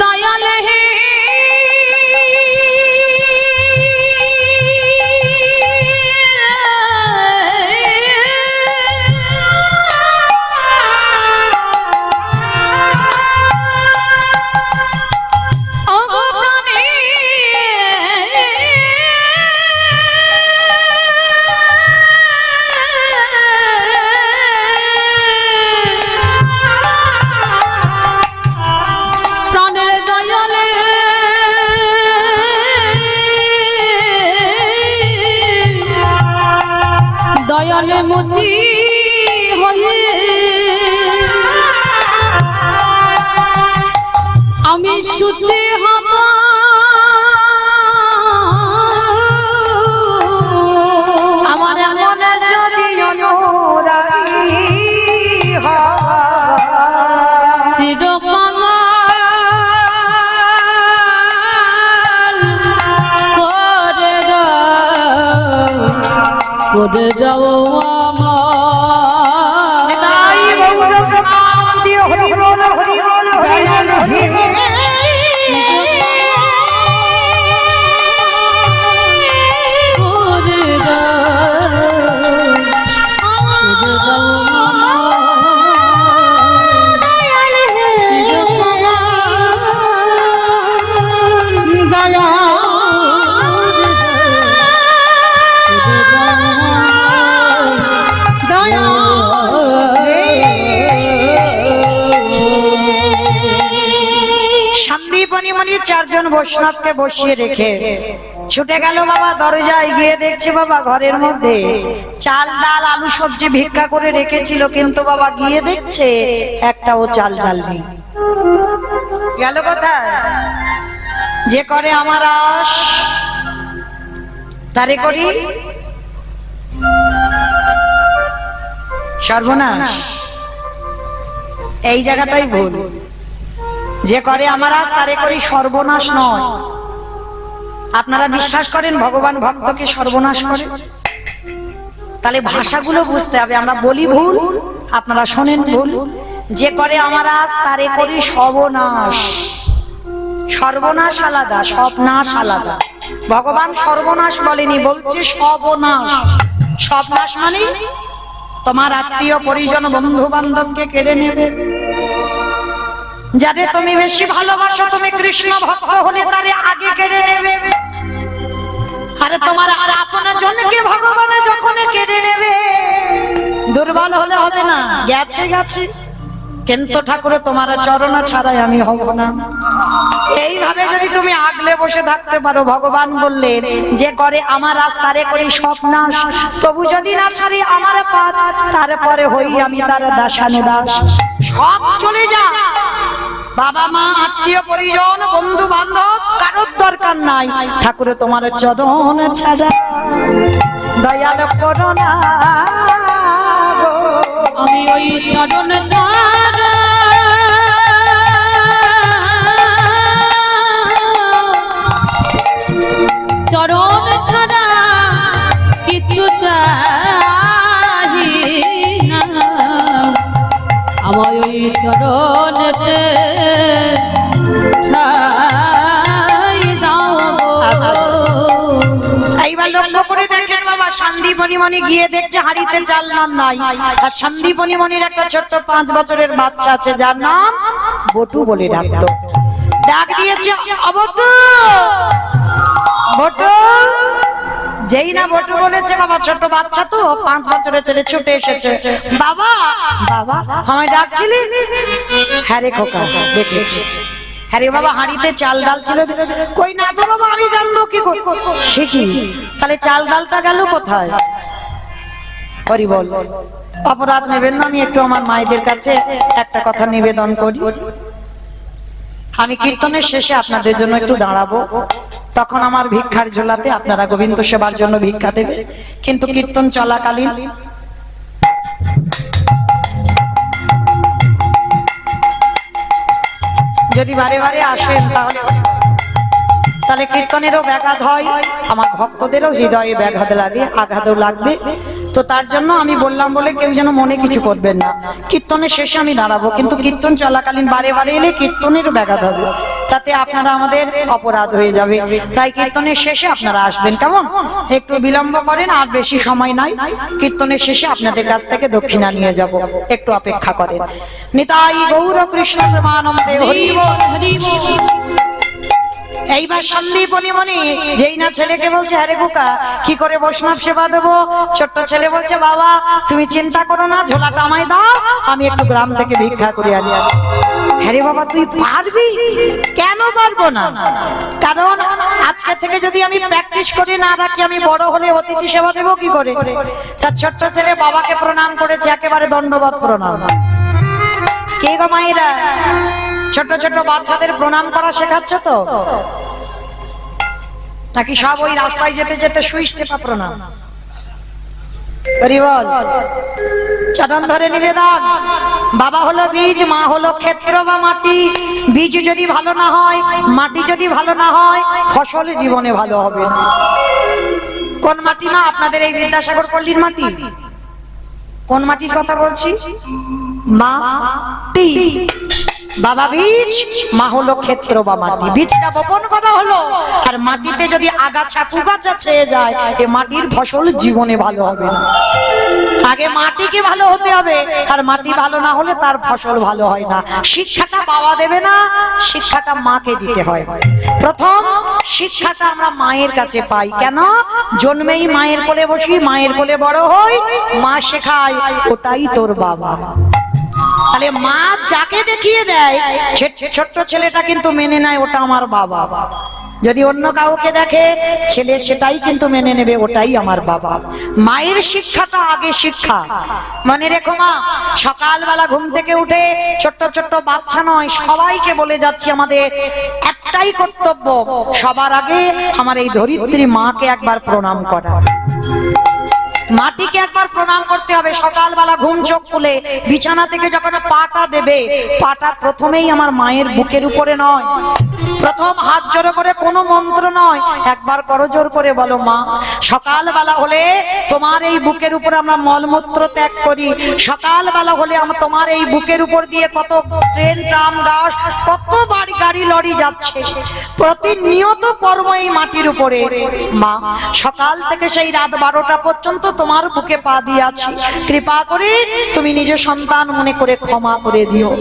দয়ালে হে দয়ালে মতি হয়ে আমি সুচি হব আমার মনে যদি অনুরাগী হয় চিরকাঙাল করে দাও আমার তাই বৌরক আনন্দ হরি বল হরি বল হরি বল হরি বল করে দাও দয়া দয়া সন্দীপনী মনি চারজন বৈষ্ণবকে বসিয়ে রেখে ছুটে গেল বাবা দরজায় গিয়ে দেখছে বাবা ঘরের মধ্যে চাল ডাল আলু সবজি ভিক্ষা করে রেখেছিল, কিন্তু বাবা গিয়ে দেখছে একটাও চাল ডাল নেই। গেল কোথায়? যে করে আমার আশ তারে করি সর্বনাশ। এই জায়গাটাই ভুল। যে করে আমার আশ তারে করি সর্বনাশ নয়। আপনারা বিশ্বাস করেন ভগবান ভক্তকে সর্বনাশ করে? তাহলে ভাষাগুলো বুঝতে হবে। আমরা বলি ভুল, আপনারা শোনেন ভুল। যে করে আমার আশ তারে করি সর্বনাশ। সর্বনাশ আলাদা, সবনাশ আলাদা। ভগবান সর্বনাশ বলেনি, বলছে সর্বনাশ। সবনাশ মানে তোমার আত্মীয় পরিজন বন্ধু বান্ধবকে কেড়ে নেবে। যারে তুমি বেশি ভালোবাসো, তুমি কৃষ্ণ ভক্ত হলে তারে আগে কেড়ে নেবে। আরে তোমার আর আপন জনকে ভগবান যখন কেড়ে নেবে, দুর্বল হলে হবে না, গেছে গেছে। কিন্তু ঠাকুর তোমার চরণ ছাড়াই আমি হব না। এইভাবে যদি তুমি আগলে বসে থাকতে পারো, ভগবান বললেন যে করে আমার রাস্তারে করি সব নাশ, তবু যদি না ছাড়ি আমার পাঁচ, তারপরে হই আমি তার দাসানুদাস। সব চলে যা, বাবা মা আত্মীয় পরিজন বন্ধু বান্ধব কারোর দরকার নাই, ঠাকুর তোমার চরণ ছাড়া দয়াল করো না গো। আমি ওই চরণ ছাড়া চরণ ছাড়া কিছু চাই না, আমার ওই চরণ ঠাই দাও গো। এইবার লক্ষ্য করে দেখেন বাবা, সন্দীপনী মনি গিয়ে দেখছে হাড়িতে চাল নাম নাই, আর সন্দীপনী মনির একটা ছোট্ট 5 বছরের বাচ্চা আছে যার নাম বটু বলে ডাকতো। ডাক দিয়েছে অবটু বটু, যেই না বটু বলেছে বাবা, ছোট বাচ্চা তো 5 বছরের ছেলে ছুটে এসেছে, বাবা বাবা আমায় ডাকছিলি? হ্যাঁ রে খোকা দেখেছি। আরে বাবা হাঁড়িতে চাল ডাল ছিল, কই না তো বাবা, আমি জানবো কি করে? সে কি, তাহলে চাল ডালটা গেল কোথায়? হরি বল, অপরাধ নেবেন না, আমি একটু আমার মায়েদের কাছে একটা কথা নিবেদন করি। আমি কীর্তনের শেষে আপনাদের জন্য একটু দাঁড়াবো, তখন আমার ভিক্ষার ঝোলাতে আপনারা গোবিন্দ সেবার জন্য ভিক্ষা দেবে, কিন্তু কীর্তন চলাকালীন যদি বারে বারে আসেন তাহলে কীর্তনেরও ব্যাঘাত হয়, আমার ভক্তদেরও হৃদয়ে ব্যাঘাত লাগে, আঘাতও লাগবে। তো তার জন্য আমি বললাম বলে কেউ যেন মনে কিছু করবেন না। কীর্তনের শেষে আমি দাঁড়াবো, কিন্তু কীর্তন চলাকালীন বারে বারে এলে কীর্তনেরও ব্যাঘাত হবে, তাতে আপনারা আমাদের অপরাধ হয়ে যাবে। তাই কীর্তনের শেষে আপনারা আসবেন, কেমন? একটু বিলম্ব করেন, আর বেশি সময় নাই। কীর্তনের শেষে আপনাদের কাছ থেকে দক্ষিণা নিয়ে যাব, একটু অপেক্ষা করেন। নিতাই গৌর কৃষ্ণ প্রেমানন্দে হরি বল হরি বল। এইবার সন্দীপনী মনি যেই না ছেলেকে বলছে, আরে খোকা কি করে বৈষ্ণব সেবা দেবো? ছোট্ট ছেলে বলছে, বাবা তুমি চিন্তা করো না, ঝোলাটা আমায় দাও, আমি একটু গ্রাম থেকে ভিক্ষা করে আনি। আরে বাবা তুই পারবি? কেন পারবো না? কারণ আজকে থেকে যদি আমি প্র্যাকটিস করে না রাখি, আমি বড় হলে অতিথি সেবা দেবো কি করে? তার ছোট্ট ছেলে বাবাকে প্রণাম করেছে, একেবারে দণ্ডবত প্রণাম। কে গো মায়েরা ছোট ছোট বাচ্চাদের প্রণাম করা শেখাচ্ছ তো, নাকি সব ওই রাস্তায় যেতে যেতে সুইচ টেপা প্রণাম? হরি বল। চরণ ধরে নিবেদন, বাবা হলো বীজ, মা হলো ক্ষেত্র বা মাটি। বীজ যদি ভালো না হয়, মাটি যদি ভালো না হয়, ফসল জীবনে ভালো হবে না। কোন মাটি মা? আপনাদের এই বিদ্যাসাগর পল্লীর মাটি। কোন মাটির কথা বলছি? মাটি। বাবা বীজ, মা হলো ক্ষেত্র বা মাটি। বীজটা বপন করা হলো, আর মাটিতে যদি আগাছা কুগাছা ছেয়ে যায়, এই মাটির ফসল জীবনে ভালো হবে না। আগে মাটিকে ভালো হতে হবে, আর মাটি ভালো না হলে তার ফসল ভালো হয় না। শিক্ষাটা বাবা দেবে না, শিক্ষাটা মাকে দিতে হয়। প্রথম শিক্ষাটা আমরা মায়ের কাছে পাই। কেন? জন্মেই মায়ের কোলে বসি, মায়ের কোলে বড় হই, মা শেখায় ওটাই তোর বাবা। তাহলে মা যাকে দেখিয়ে দেয়, ছোট্ট ছেলেটা কিন্তু মেনে নেয় ওটা আমার বাবা। যদি অন্য কাউকে দেখে, ছেলে সেটাই কিন্তু মেনে নেবে ওটাই আমার বাবা। মায়ের শিক্ষাটা আগে শিক্ষা। মনে রেখো মা, সকালবেলা ঘুম থেকে উঠে ছোট্ট ছোট্ট বাচ্চা নয়, সবাইকে বলে যাচ্ছি আমাদের একটাই কর্তব্য, সবার আগে আমার এই ধরিত্রী মাকে একবার প্রণাম করা। মাটিকে একবার প্রণাম করতে হবে। সকালবেলা ঘুম চোখ খুলে বিছানা থেকে যখন পাটা দেবে, পাটা প্রথমেই আমার মায়ের বুকের উপরে নয়, প্রথম হাত জোড়ো করে কোনো মন্ত্র নয়, একবার করো জোর করে বলো, মা সকালবেলা হলে তোমার এই বুকের উপর আমরা মলমূত্র ত্যাগ করি, সকালবেলা হলে আমরা তোমার এই বুকের উপর দিয়ে কত ট্রেন ট্রাম বাস কত বাড়ি গাড়ি লরি যাচ্ছে, প্রতিনিয়ত কর্ম এই মাটির উপরে। মা সকাল থেকে সেই রাত 12টা পর্যন্ত তোমার বুকে পা দিয়ে আছি, কৃপা করে তুমি নিজের সন্তান মনে করে ক্ষমা করে দিও।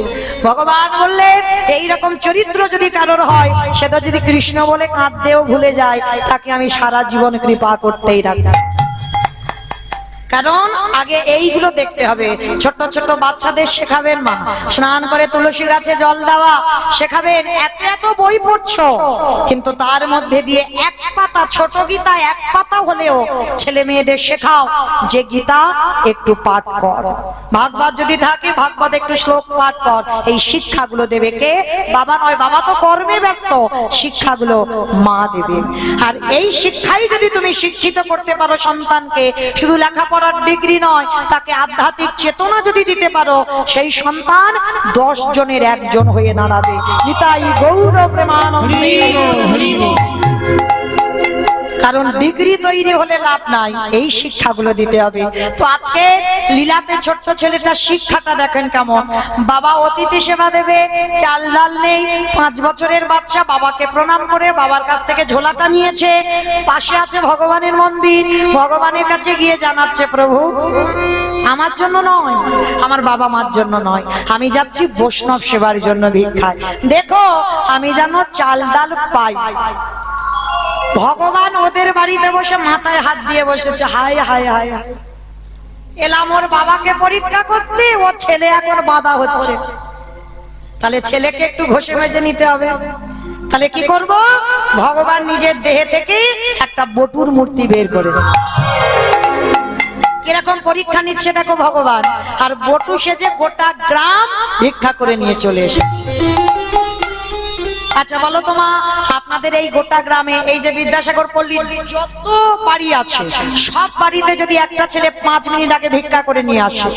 ভগবান বললেন এইরকম চরিত্র যদি কারোর হয়, সেটা যদি কৃষ্ণ বলে কাঁদতেও ভুলে যায়, তাকে আমি সারা জীবন কৃপা করতেই রাখবো। কারণ আগে এইগুলো দেখতে হবে। ছোট ছোট বাচ্চাদের শেখাবেন মা স্নান করে তুলসী গাছে জল দেওয়া শেখাবেন, এত এত বই পড়ছো, কিন্তু তার মধ্যে দিয়ে এক পাতা ছোট গীতা এক পাতা হলেও ছেলে মেয়েদের শেখাও যে গীতা একটু পাঠ কর, ভাগবত যদি থাকে ভাগবত একটু শ্লোক পাঠ কর। এই শিক্ষাগুলো দেবে কে? বাবা নয়, বাবা তো কর্মে ব্যস্ত, শিক্ষাগুলো মা দেবে। আর এই শিক্ষাই যদি তুমি শিক্ষিত করতে পারো সন্তানকে, শুধু লেখাপড়ার ডিগ্রি নয়, তাকে আধ্যাত্মিক চেতনা যদি দিতে পারো, সেই সন্তান 10 জনের একজন হয়ে দাঁড়াবে। নিতাই গৌর প্রেমানন্দে। কারণ ডিগ্রি তৈরি হলে লাভ নাই, এই শিক্ষাগুলো দিতে হবে। তো আজকে লীলাতে ছোট্ট ছেলেটা শিক্ষাটা দেখেন কেমন। বাবা অতিথি সেবা দেবে, চাল ডাল নেই, 5 বছরের বাচ্চা বাবাকে প্রণাম করে বাবার কাছ থেকে ঝোলাটা নিয়েছে, পাশে আছে ভগবানের মন্দির, ভগবানের কাছে গিয়ে জানাচ্ছে, প্রভু আমার জন্য নয়, আমার বাবা মার জন্য নয়, আমি যাচ্ছি বৈষ্ণব সেবার জন্য ভিক্ষায়, দেখো আমি যেন চাল ডাল পাই। ভগবান ওদের বাড়িতে বসে মাথায় হাত দিয়ে বসেছে, হায় হায় হায় হায়, এলাম ওর বাবাকে পরীক্ষা করতে, ও ছেলে এখন বাধা হচ্ছে। তাহলে ছেলেকে একটু ঘষে মেজে নিতে হবে। তাহলে কি করব? ভগবান নিজের দেহে থেকে একটা বটুর মূর্তি বের করেছে। কিরকম পরীক্ষা নিচ্ছে দেখো ভগবান। আর বটু সেজে গোটা গ্রাম ভিক্ষা করে নিয়ে চলে এসেছে। আচ্ছা বলো তো মা, আপনাদের এই গোটা গ্রামে এই যে বিদ্যাসাগর পল্লীর যত বাড়ি আছে, সব বাড়িতে যদি একটা ছেলে 5 মিনিট আগে ভিক্ষা করে নিয়ে আসে,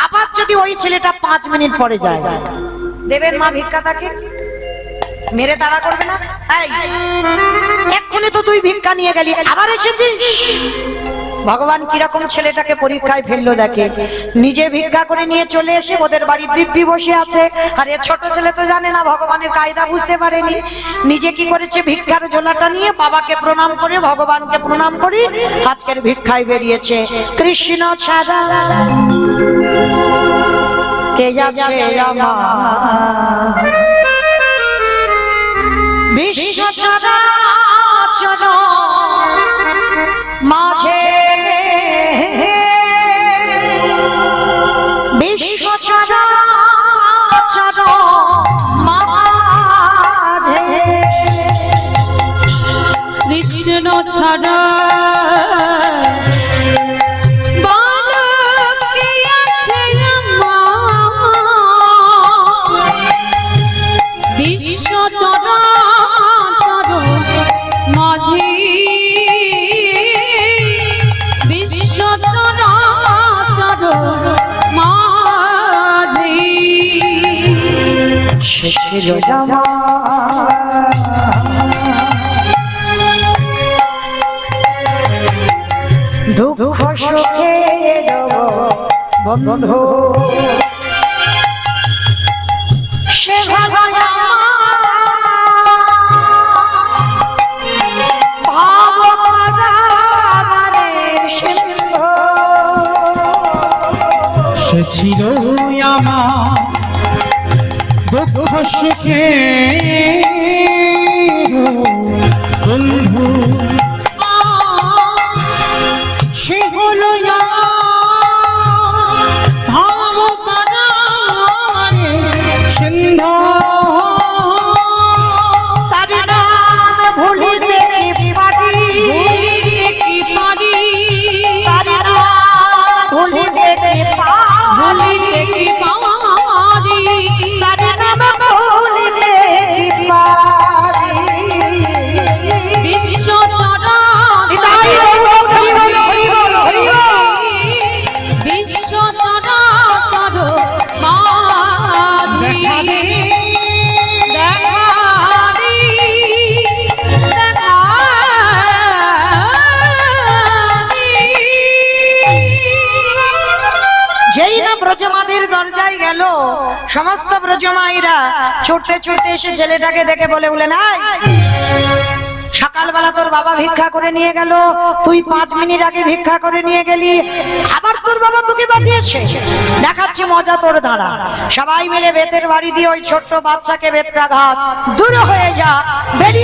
আবার যদি ওই ছেলেটা 5 মিনিট পরে যায়, দেবেন মা ভিক্ষা তাকে? মেরে তাড়া করবে না? এই এক্ষুনি তো তুই ভিক্ষা নিয়ে গেলি, আবার এসেছিস। ভগবান কিরকম ছেলেটাকে পরীক্ষায় ফেললো দেখে। নিজে ভিক্ষা করে নিয়ে চলে এসে ওদের বাড়ির দিব্যি বসে আছে, আর এ ছোট ছেলে তো জানে না, ভগবানের কায়দা বুঝতে পারেনি। নিজে কি করেছে? ভিক্ষার ঝোলাটা নিয়ে বাবাকে প্রণাম করে ভগবানকে প্রণাম করে আজকের ভিক্ষায় বেরিয়েছে। কৃষ্ণ ছাড়া কে যাচ্ছে আমার, বিশ্ব ছাড়া মাঝে বিশ্ব ছাড়া মাঝে কৃষ্ণ ছাড়া বিশ্ব চরাচর মাঝে, বিশ্ব চরাচর মাঝে শেষের জামা দুঃখ সুখের বন্ধু, সে ভালো সে ছিল আমার দুঃখ সুখে বন্ধু, সে হলো ভাব পারে সিন্ধু, তার নাম ভুলিতে কি পারি, কি পারি, তার নাম ভুলিতে কি পারি, কি পারি, তার নাম ভুলিতে কি পারি। বিশ্ব ব্রজমাদের দরজায় গেল, সমস্ত ব্রজমাইরা ছুটতে ছুটতে এসে ছেলেটাকে দেখে বলে নাই, সকালবেলা তোর বাবা ভিক্ষা করে নিয়ে গেল, তুই 5 মিনিট আগে ভিক্ষা করে নিয়ে গেলি, আবার তোর বাবা তোকে পাঠিয়েছে, দেখাচ্ছে মজা তোর দাঁড়া। সবাই মিলে বেতের বাড়ি দিয়ে ওই ছোট্ট বাচ্চাকে বেত্রাঘাত, দূর হয়ে যা, বেরিয়ে